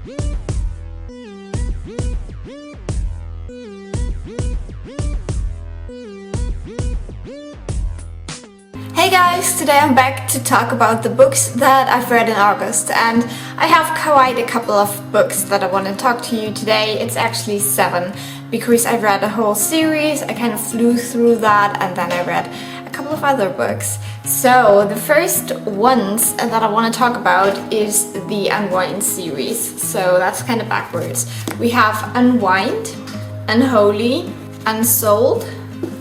Hey guys, today I'm back to talk about the books that I've read in August, and I have quite a couple of books that I want to talk to you today. It's actually 7 because I read a whole series. I kind of flew through that and then I read a couple of other books. So the first ones that I want to talk about is the Unwind series. So that's kind of backwards. We have Unwind, Unholy, Unsouled,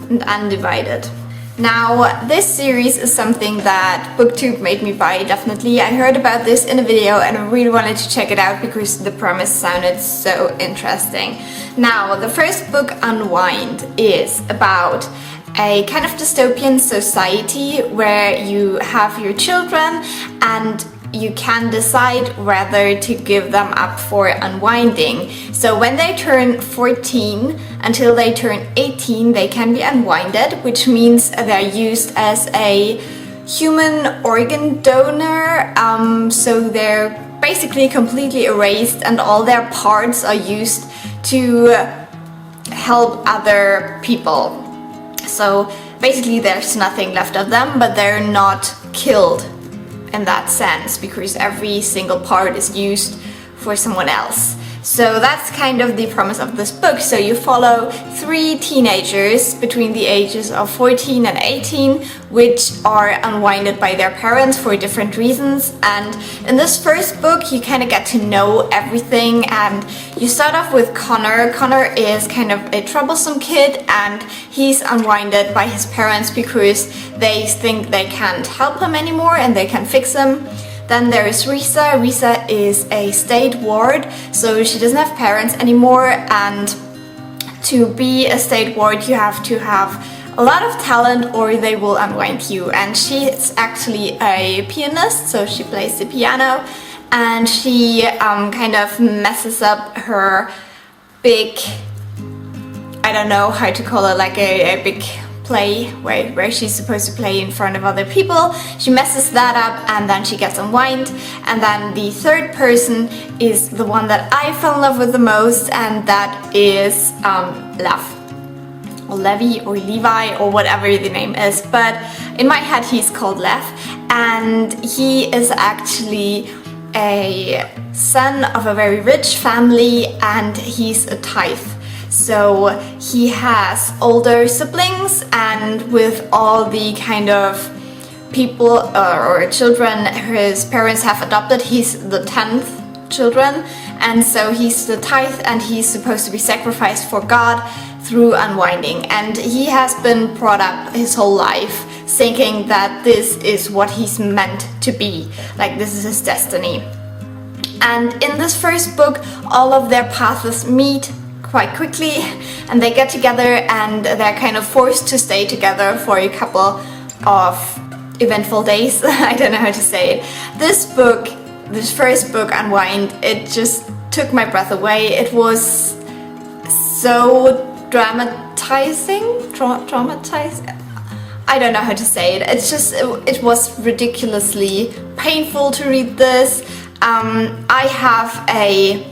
and Undivided. Now, this series is something that BookTube made me buy, definitely. I heard about this in a video and I really wanted to check it out because the premise sounded so interesting. Now, the first book, Unwind, is about a kind of dystopian society where you have your children and you can decide whether to give them up for unwinding. So when they turn 14 until they turn 18, they can be unwinded, which means they're used as a human organ donor. So they're basically completely erased and all their parts are used to help other people. So basically there's nothing left of them, but they're not killed in that sense because every single part is used for someone else. So that's kind of the premise of this book. So you follow 3 teenagers between the ages of 14 and 18, which are unwinded by their parents for different reasons. And in this first book, you kind of get to know everything. And you start off with Connor. Connor is kind of a troublesome kid, and he's unwinded by his parents because they think they can't help him anymore and they can fix him. Then there is Risa. Risa is a state ward, so she doesn't have parents anymore, and to be a state ward you have to have a lot of talent or they will unwind you. And she is actually a pianist, so she plays the piano, and she kind of messes up her big, I don't know how to call it, like a big play where she's supposed to play in front of other people. She messes that up and then she gets unwind. And then the third person is the one that I fell in love with the most, and that is Lev, or Levi, or Levi, or whatever the name is, but in my head he's called Lev, and he is actually a son of a very rich family and he's a tithe. So he has older siblings, and with all the kind of people or children his parents have adopted, he's the 10th children, and so he's the tithe and he's supposed to be sacrificed for God through unwinding. And he has been brought up his whole life thinking that this is what he's meant to be, like this is his destiny. And in this first book all of their paths meet quite quickly and they get together and they're kind of forced to stay together for a couple of eventful days. I don't know how to say it. This first book, Unwind, it just took my breath away. It was so dramatizing. I don't know how to say it. It was ridiculously painful to read this. I have a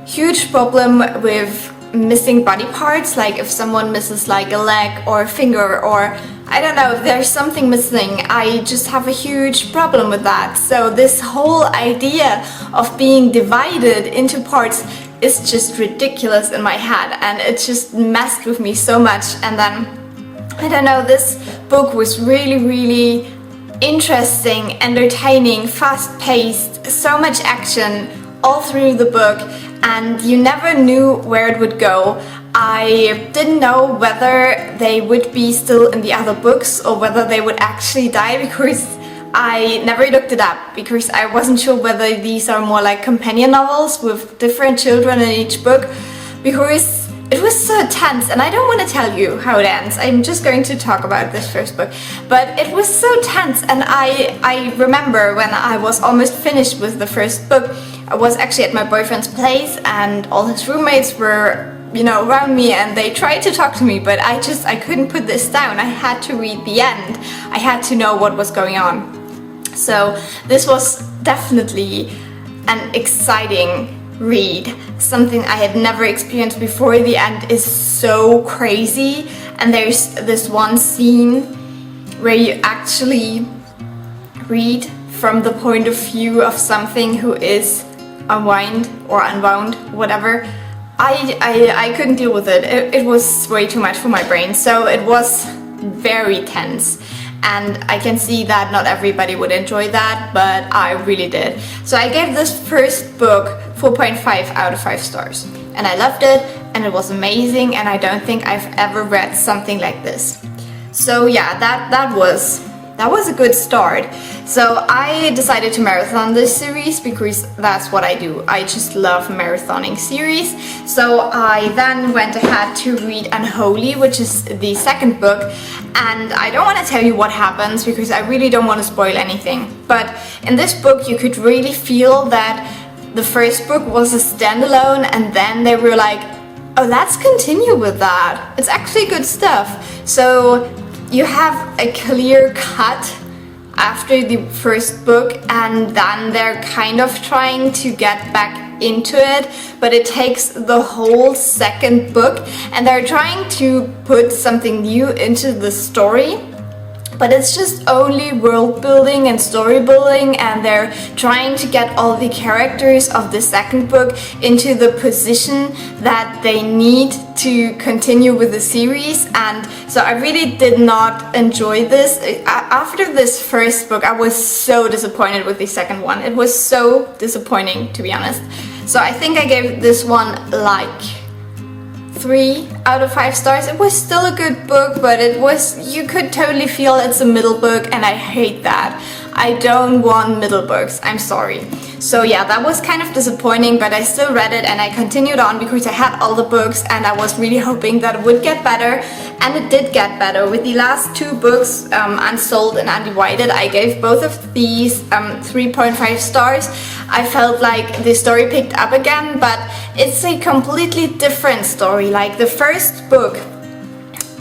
huge problem with missing body parts, like if someone misses like a leg or a finger, or I don't know, if there's something missing, I just have a huge problem with that. So this whole idea of being divided into parts is just ridiculous in my head, and it just messed with me so much. And then, I don't know, this book was really interesting, entertaining, fast-paced, so much action all through the book, and you never knew where it would go. I didn't know whether they would be still in the other books or whether they would actually die, because I never looked it up, because I wasn't sure whether these are more like companion novels with different children in each book, because it was so tense. And I don't want to tell you how it ends, I'm just going to talk about this first book, but it was so tense. And I remember when I was almost finished with the first book, I was actually at my boyfriend's place and all his roommates were, you know, around me, and they tried to talk to me, but I couldn't put this down. I had to read the end. I had to know what was going on. So this was definitely an exciting read, something I had never experienced before. The end is so crazy, and there's this one scene where you actually read from the point of view of something who is unwound, whatever. I couldn't deal with it. It was way too much for my brain, so it was very tense. And I can see that not everybody would enjoy that, but I really did. So I gave this first book 4.5 out of 5 stars. And I loved it, and it was amazing, and I don't think I've ever read something like this. So yeah, that was a good start. So I decided to marathon this series because that's what I do. I just love marathoning series. So I then went ahead to read Unholy, which is the second book. And I don't want to tell you what happens because I really don't want to spoil anything. But in this book you could really feel that the first book was a standalone, and then they were like, oh, let's continue with that. It's actually good stuff. So you have a clear cut after the first book, and then they're kind of trying to get back into it, but it takes the whole second book, and they're trying to put something new into the story, but it's just only world building and story building, and they're trying to get all the characters of the second book into the position that they need to continue with the series. And so I really did not enjoy this. After this first book, I was so disappointed with the second one. It was so disappointing, to be honest. So I think I gave this one like 3 out of 5 stars. It was still a good book, but you could totally feel it's a middle book, and I hate that. I don't want middle books, I'm sorry. So yeah, that was kind of disappointing, but I still read it and I continued on because I had all the books and I was really hoping that it would get better, and it did get better. With the last 2 books, Unsold and Undivided, I gave both of these 3.5 stars. I felt like the story picked up again, but it's a completely different story. Like the first book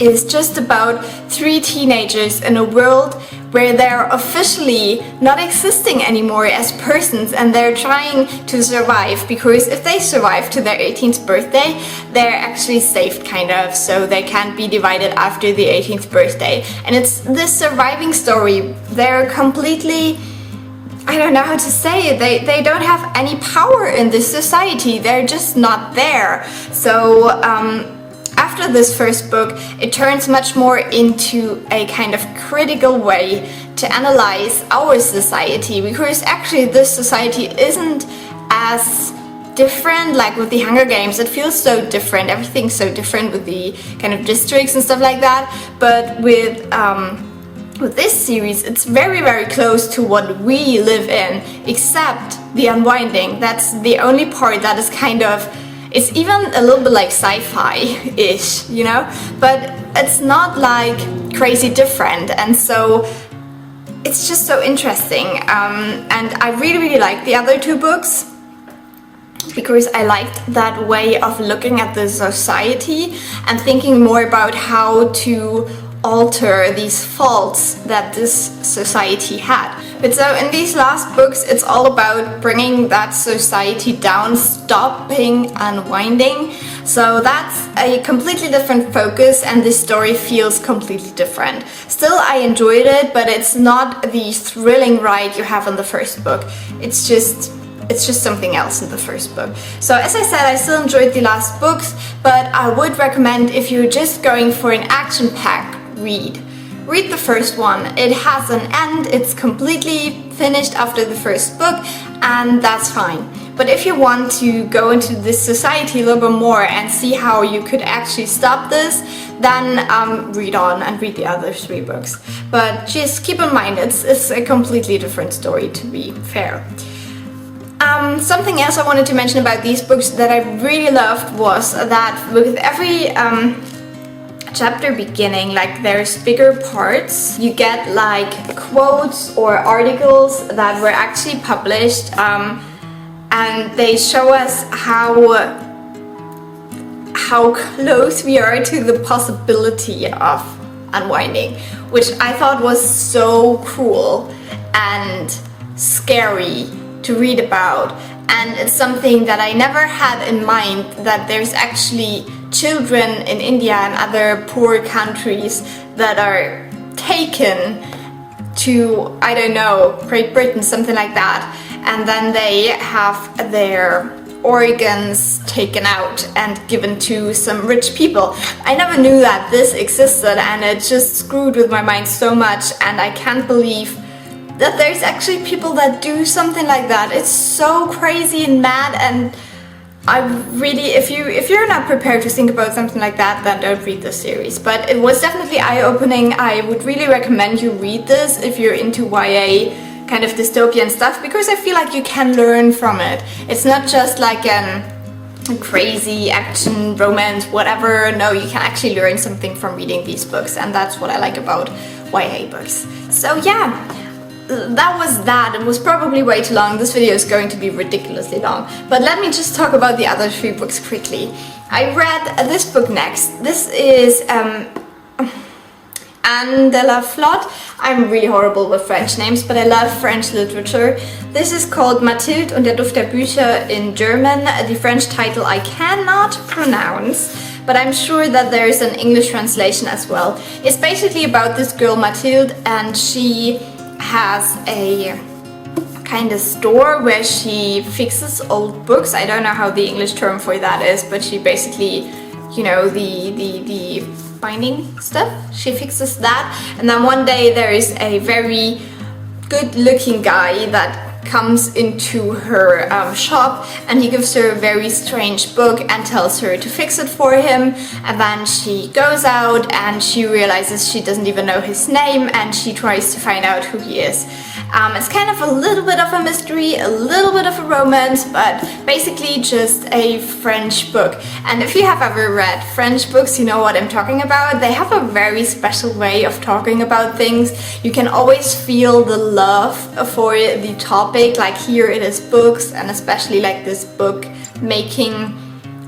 is just about 3 teenagers in a world where they're officially not existing anymore as persons, and they're trying to survive, because if they survive to their 18th birthday, they're actually saved, kind of, so they can't be divided after the 18th birthday. And it's this surviving story. They're completely, I don't know how to say it, they don't have any power in this society, they're just not there. So after this first book, it turns much more into a kind of critical way to analyze our society, because actually this society isn't as different like with the Hunger Games. It feels so different, everything's so different with the kind of districts and stuff like that, but with this series it's very, very close to what we live in, except the unwinding. That's the only part that is kind of, it's even a little bit like sci-fi-ish, you know? But it's not like crazy different, and so it's just so interesting. And I really, really liked the other 2 books because I liked that way of looking at the society and thinking more about how to alter these faults that this society had. But so in these last books, it's all about bringing that society down, stopping unwinding. So that's a completely different focus, and this story feels completely different. Still, I enjoyed it, but it's not the thrilling ride you have in the first book. It's just something else in the first book. So as I said, I still enjoyed the last books, but I would recommend, if you're just going for an action-packed read the first one. It has an end, it's completely finished after the first book, and that's fine. But if you want to go into this society a little bit more and see how you could actually stop this, then read on and read the other 3 books. But just keep in mind, it's a completely different story, to be fair. Something else I wanted to mention about these books that I really loved was that with every chapter beginning, like there's bigger parts, you get like quotes or articles that were actually published, and they show us how close we are to the possibility of unwinding, which I thought was so cool and scary to read about. And it's something that I never had in mind, that there's actually children in India and other poor countries that are taken to, I don't know, Great Britain, something like that, and then they have their organs taken out and given to some rich people. I never knew that this existed, and it just screwed with my mind so much, and I can't believe that there's actually people that do something like that. It's so crazy and mad, and I really, if you're not prepared to think about something like that, then don't read this series. But it was definitely eye-opening. I would really recommend you read this if you're into YA kind of dystopian stuff, because I feel like you can learn from it. It's not just like a crazy action, romance, whatever. No, you can actually learn something from reading these books, and that's what I like about YA books. So yeah, that was that. It was probably way too long. This video is going to be ridiculously long, but let me just talk about the other 3 books quickly. I read this book next. This is Anne de la Flotte. I'm really horrible with French names, but I love French literature. This is called Mathilde und der Duft der Bücher in German. The French title I cannot pronounce, but I'm sure that there is an English translation as well. It's basically about this girl Mathilde, and she has a kind of store where she fixes old books. I don't know how the English term for that is, but she basically, you know, the binding stuff, she fixes that. And then one day there is a very good looking guy that comes into her shop, and he gives her a very strange book and tells her to fix it for him. And then she goes out and she realizes she doesn't even know his name, and she tries to find out who he is. It's kind of a little bit of a mystery, a little bit of a romance, but basically just a French book. And if you have ever read French books, you know what I'm talking about. They have a very special way of talking about things. You can always feel the love for the topic, like here it is books, and especially like this book making,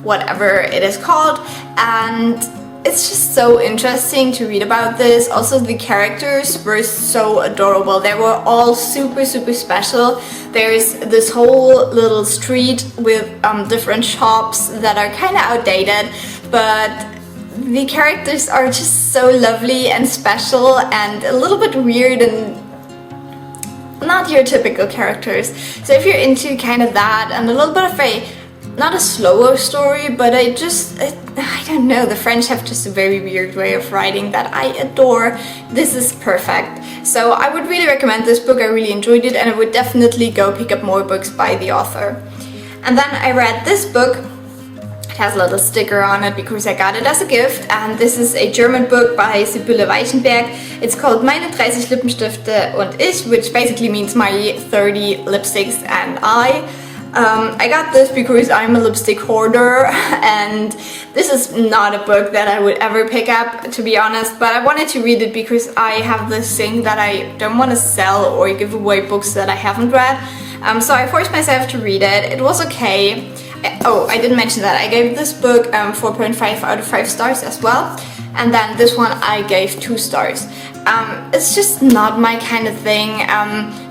whatever it is called, and it's just so interesting to read about this. Also, the characters were so adorable. They were all super special. There's this whole little street with different shops that are kind of outdated, but the characters are just so lovely and special and a little bit weird and not your typical characters. So if you're into kind of that and a little bit of a, not a slower story, but I don't know, the French have just a very weird way of writing that I adore. This is perfect. So I would really recommend this book. I really enjoyed it, and I would definitely go pick up more books by the author. And then I read this book. It has a little sticker on it because I got it as a gift, and this is a German book by Sibylle Weichenberg. It's called Meine 30 Lippenstifte und ich, which basically means my 30 lipsticks and I got this because I'm a lipstick hoarder, and this is not a book that I would ever pick up, to be honest, but I wanted to read it because I have this thing that I don't want to sell or give away books that I haven't read. So I forced myself to read it. It was okay. Oh, I didn't mention that. I gave this book 4.5 out of 5 stars as well, and then this one I gave 2 stars. It's just not my kind of thing.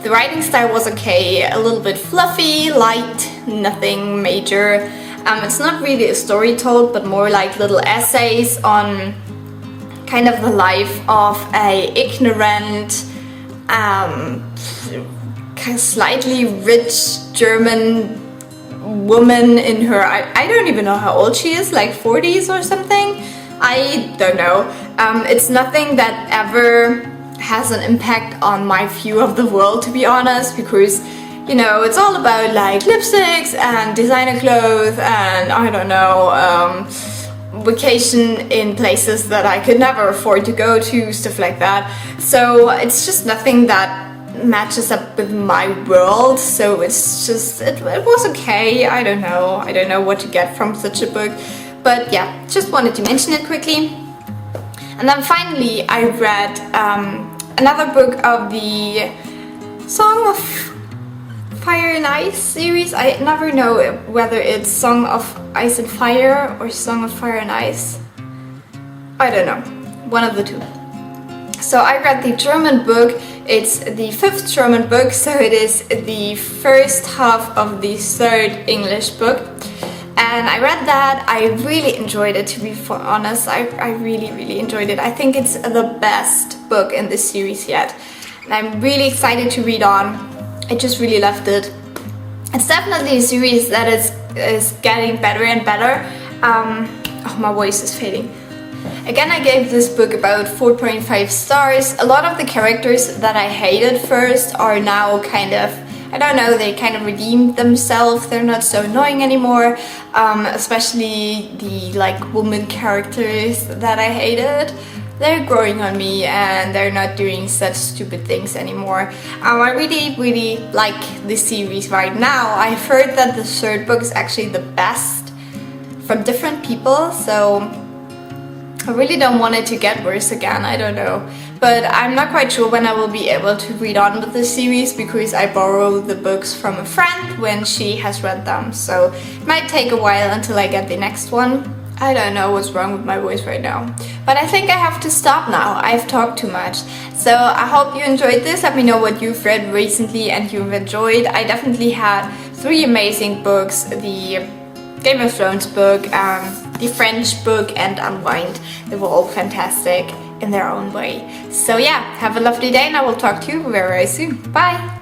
The writing style was okay, a little bit fluffy, light, nothing major. It's not really a story told, but more like little essays on kind of the life of a ignorant, slightly rich German woman in her, I don't even know how old she is, like 40s or something. I don't know. It's nothing that ever has an impact on my view of the world, to be honest, because, you know, it's all about like lipsticks and designer clothes and, I don't know, vacation in places that I could never afford to go to, stuff like that. So it's just nothing that matches up with my world, so it's just, it was okay. I don't know what to get from such a book. But yeah, just wanted to mention it quickly. And then finally I read another book of the Song of Fire and Ice series. I never know whether it's Song of Ice and Fire or Song of Fire and Ice. I don't know, one of the two. So I read the German book It's the 5th German book, so it is the first half of the 3rd English book. And I read that. I really enjoyed it, to be honest. I really enjoyed it. I think it's the best book in this series yet. And I'm really excited to read on. I just really loved it. It's definitely a series that is getting better and better. Oh, my voice is fading. Again, I gave this book about 4.5 stars. A lot of the characters that I hated first are now kind of, I don't know, they kind of redeemed themselves. They're not so annoying anymore. Especially the woman characters that I hated. They're growing on me and they're not doing such stupid things anymore. I really like this series right now. I've heard that the 3rd book is actually the best from different people, so I really don't want it to get worse again, I don't know. But I'm not quite sure when I will be able to read on with this series because I borrow the books from a friend when she has read them. So it might take a while until I get the next one. I don't know what's wrong with my voice right now. But I think I have to stop now. I've talked too much. So I hope you enjoyed this. Let me know what you've read recently and you've enjoyed. I definitely had 3 amazing books. The Game of Thrones book, the French book and Unwind. They were all fantastic in their own way. So yeah, have a lovely day and I will talk to you very soon. Bye!